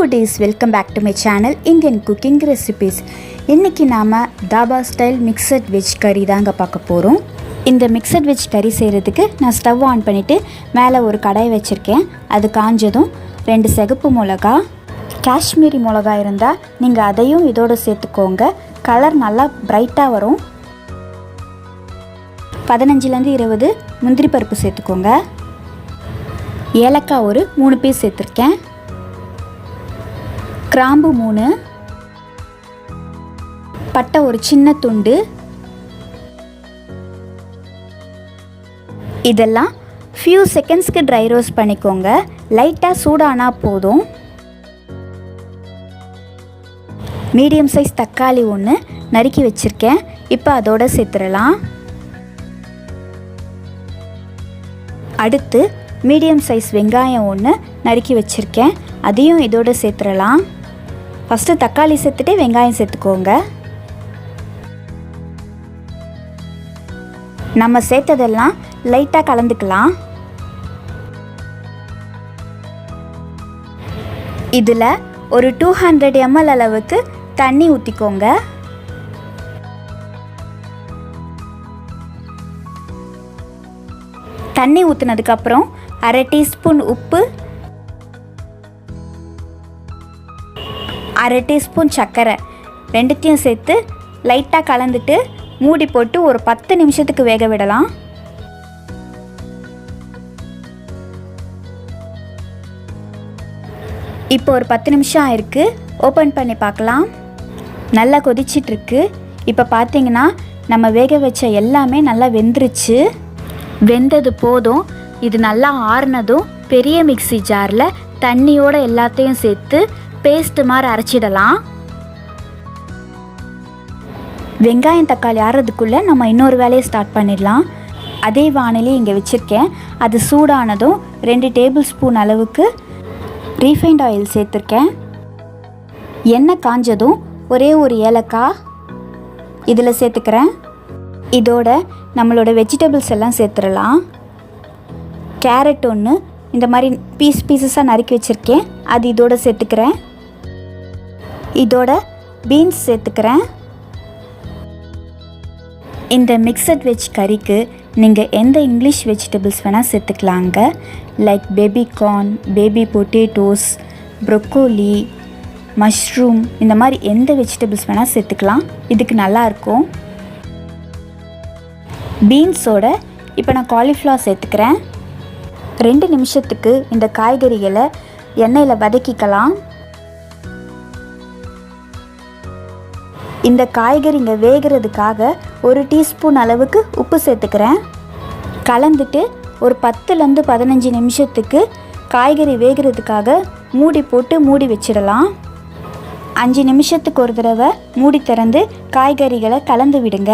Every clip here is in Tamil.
foodies, welcome back to my channel Indian cooking recipes. இன்னைக்கு நாம தாபா ஸ்டைல் மிக்சட் வெஜ் கறி தாங்க பார்க்க போறோம். இந்த மிக்சட் வெஜ் கறி செய்யறதுக்கு நான் ஸ்டவ் ஆன் பண்ணிட்டு மேலே ஒரு கடாய் வச்சிருக்கேன். அது காஞ்சதும் 2 சிகப்பு மிளகாய், காஷ்மீரி மிளகாய் இருந்தா நீங்க அதையும் இதோட சேர்த்துக்கோங்க. கலர் நல்லா பிரைட்டா வரும். 15 ல இருந்து 20 முந்திரி பருப்பு சேர்த்துக்கோங்க. ஏலக்காய் ஒரு 3 பீஸ் சேர்த்துருக்கேன். கிராம்பு 3, பட்டை ஒரு சின்ன துண்டு. இதெல்லாம் ஃபியூ செகண்ட்ஸ்க்கு ட்ரை ரோஸ்ட் பண்ணிக்கோங்க. லைட்டாக சூடானா போதும். மீடியம் சைஸ் தக்காளி 1 நறுக்கி வச்சுருக்கேன். இப்போ அதோட சேர்த்துடலாம். அடுத்து மீடியம் சைஸ் வெங்காயம் 1 நறுக்கி வச்சுருக்கேன். அதையும் இதோட சேர்த்துடலாம். ஃபஸ்ட்டு தக்காளி சேர்த்துட்டு வெங்காயம் சேர்த்துக்கோங்க. நம்ம சேர்த்ததெல்லாம் லைட்டாக கலந்துக்கலாம். இதில் ஒரு 200 ml அளவுக்கு தண்ணி ஊற்றிக்கோங்க. தண்ணி ஊற்றினதுக்கப்புறம் 1/2 டீஸ்பூன் உப்பு, 1/2 டீஸ்பூன் சர்க்கரை ரெண்டுத்தையும் சேர்த்து லைட்டாக கலந்துட்டு மூடி போட்டு ஒரு 10 நிமிஷத்துக்கு வேக விடலாம். இப்போ ஒரு 10 நிமிஷம் ஆயிருக்கு. ஓப்பன் பண்ணி பார்க்கலாம். நல்லா கொதிச்சிட்ருக்கு. இப்போ பார்த்தீங்கன்னா நம்ம வேக வச்ச எல்லாமே நல்லா வெந்துருச்சு. வெந்தது போதும். இது நல்லா ஆறுனதும் பெரிய மிக்ஸி ஜாரில் தண்ணியோடு எல்லாத்தையும் சேர்த்து பேஸ்ட் மாதிரி அரைச்சிடலாம். வெங்காயம் தக்காளி ஆறுறதுக்குள்ளே நம்ம இன்னொரு வேலையை ஸ்டார்ட் பண்ணிடலாம். அதே வானிலை இங்கே வச்சுருக்கேன். அது சூடானதும் 2 டேபிள் ஸ்பூன் அளவுக்கு ரீஃபைண்ட் ஆயில் சேர்த்துருக்கேன். எண்ணெய் காஞ்சதும் ஒரே ஒரு ஏலக்காய் இதில் சேர்த்துக்கிறேன். இதோட நம்மளோட வெஜிடபிள்ஸ் எல்லாம் சேர்த்துடலாம். கேரட் 1 இந்த மாதிரி பீஸஸாக நறுக்கி வச்சுருக்கேன். அது இதோட சேர்த்துக்கிறேன். இதோட பீன்ஸ் சேர்த்துக்கிறேன். இந்த மிக்சட் வெஜ் கறிக்கு நீங்கள் எந்த இங்கிலீஷ் வெஜிடபிள்ஸ் வேணால் சேர்த்துக்கலாங்க. Like baby corn, baby potatoes, broccoli, mushroom, இந்த மாதிரி எந்த வெஜிடபிள்ஸ் வேணால் சேர்த்துக்கலாம். இதுக்கு நல்லாயிருக்கும். பீன்ஸோட இப்போ நான் காலிஃப்ளவர் சேர்த்துக்கிறேன். 2 நிமிஷத்துக்கு இந்த காய்கறிகளை எண்ணெயில் வதக்கிக்கலாம். இந்த காய்கறிங்க வேகிறதுக்காக 1 டீஸ்பூன் அளவுக்கு உப்பு சேர்த்துக்கிறேன். கலந்துட்டு ஒரு 10லேருந்து 15 நிமிஷத்துக்கு காய்கறி வேகிறதுக்காக மூடி போட்டு மூடி வச்சிடலாம். 5 நிமிஷத்துக்கு ஒரு தடவை மூடி திறந்து காய்கறிகளை கலந்து விடுங்க.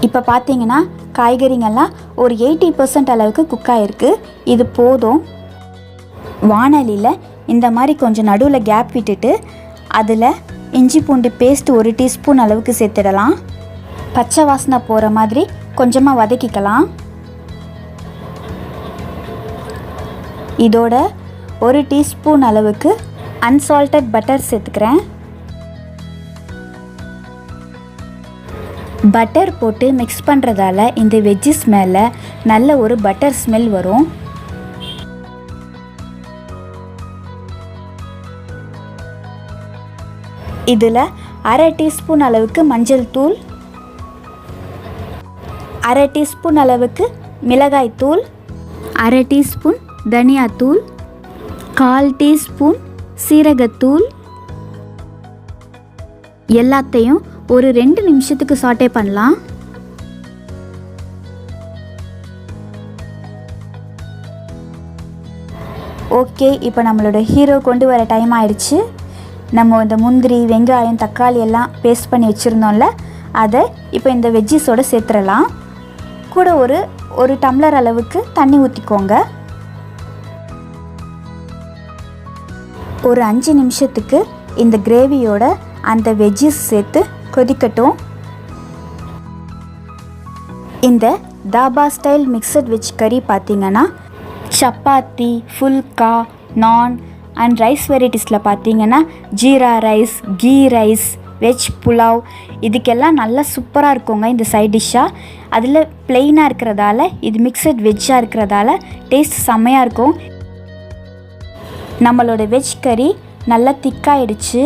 இப்போ பார்த்தீங்கன்னா காய்கறிங்கெல்லாம் ஒரு 80% அளவுக்கு குக் ஆகிருக்கு. இது போதும். வாணலியில் இந்த மாதிரி கொஞ்சம் நடுவில் கேப் விட்டுட்டு அதில் இஞ்சி பூண்டு பேஸ்ட் 1 டீஸ்பூன் அளவுக்கு சேர்த்துடலாம். பச்சை வாசனை போகிற மாதிரி கொஞ்சமாக வதக்கிக்கலாம். இதோட 1 டீஸ்பூன் அளவுக்கு அன்சால்டட் பட்டர் சேர்த்துக்கிறேன். பட்டர் போட்டு மிக்ஸ் பண்ணுறதால இந்த வெஜ்ஜஸ் மேலே நல்ல ஒரு பட்டர் ஸ்மெல் வரும். இதில் 1/2 டீஸ்பூன் அளவுக்கு மஞ்சள் தூள், 1/2 டீஸ்பூன் அளவுக்கு மிளகாய் தூள், 1/2 டீஸ்பூன் தனியாத்தூள், 1/4 டீஸ்பூன் சீரகத்தூள் எல்லாத்தையும் ஒரு 2 நிமிஷத்துக்கு சாட்டே பண்ணலாம். ஓகே, இப்போ நம்மளோட ஹீரோ கொண்டு வர டைம் ஆயிடுச்சு. நம்ம இந்த முந்திரி, வெங்காயம், தக்காளி எல்லாம் பேஸ்ட் பண்ணி வச்சுருந்தோம்ல, அதை இப்போ இந்த வெஜ்ஜஸோடு சேர்த்துடலாம். கூட ஒரு டம்ளர் அளவுக்கு தண்ணி ஊற்றிக்கோங்க. ஒரு 5 நிமிஷத்துக்கு இந்த கிரேவியோட அந்த வெஜ்ஜஸ் சேர்த்து கொதிக்கட்டும். இந்த தாபா ஸ்டைல் மிக்சட் வெஜ் கறி பார்த்திங்கன்னா சப்பாத்தி, ஃபுல்கா, நான், அண்ட் ரைஸ் வெரைட்டிஸில் பார்த்தீங்கன்னா jeera rice, ghee rice, veg pulao இதுக்கெல்லாம் நல்லா சூப்பராக இருக்குங்க இந்த சைட் டிஷ்ஷாக. அதில் ப்ளெயினாக இருக்கிறதால இது மிக்சட் வெஜ்ஜாக இருக்கிறதால டேஸ்ட் செம்மையாக இருக்கும். நம்மளோட வெஜ் கறி நல்லா திக்காயிடுச்சு.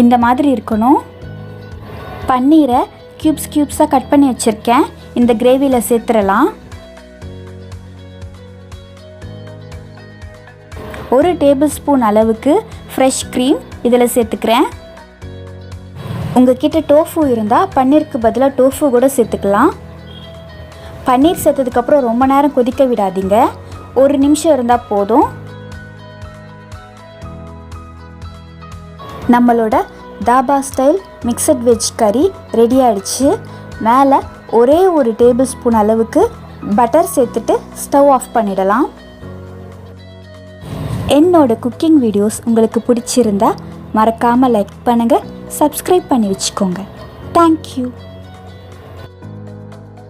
இந்த மாதிரி இருக்கணும். பன்னீரை க்யூப்ஸாக கட் பண்ணி வச்சுருக்கேன். இந்த கிரேவியில் சேர்த்துடலாம். 1 டேபிள் ஸ்பூன் அளவுக்கு ஃப்ரெஷ் க்ரீம் இதில் சேர்த்துக்கிறேன். உங்கள்கிட்ட டோஃபு இருந்தால் பன்னீருக்கு பதிலாக டோஃபு கூட சேர்த்துக்கலாம். பன்னீர் சேர்த்ததுக்கப்புறம் ரொம்ப நேரம் கொதிக்க விடாதீங்க. 1 நிமிஷம் இருந்தால் போதும். நம்மளோட தாபா ஸ்டைல் மிக்சட் வெஜ் கறி ரெடி ஆகிடுச்சு. மேலே ஒரே 1 டேபிள் ஸ்பூன் அளவுக்கு பட்டர் சேர்த்துட்டு ஸ்டவ் ஆஃப் பண்ணிடலாம். என்னோட குக்கிங் வீடியோஸ் உங்களுக்கு பிடிச்சிருந்தா மறக்காமல் லைக் பண்ணுங்கள், சப்ஸ்கிரைப் பண்ணி வச்சுக்கோங்க. தேங்க்யூ.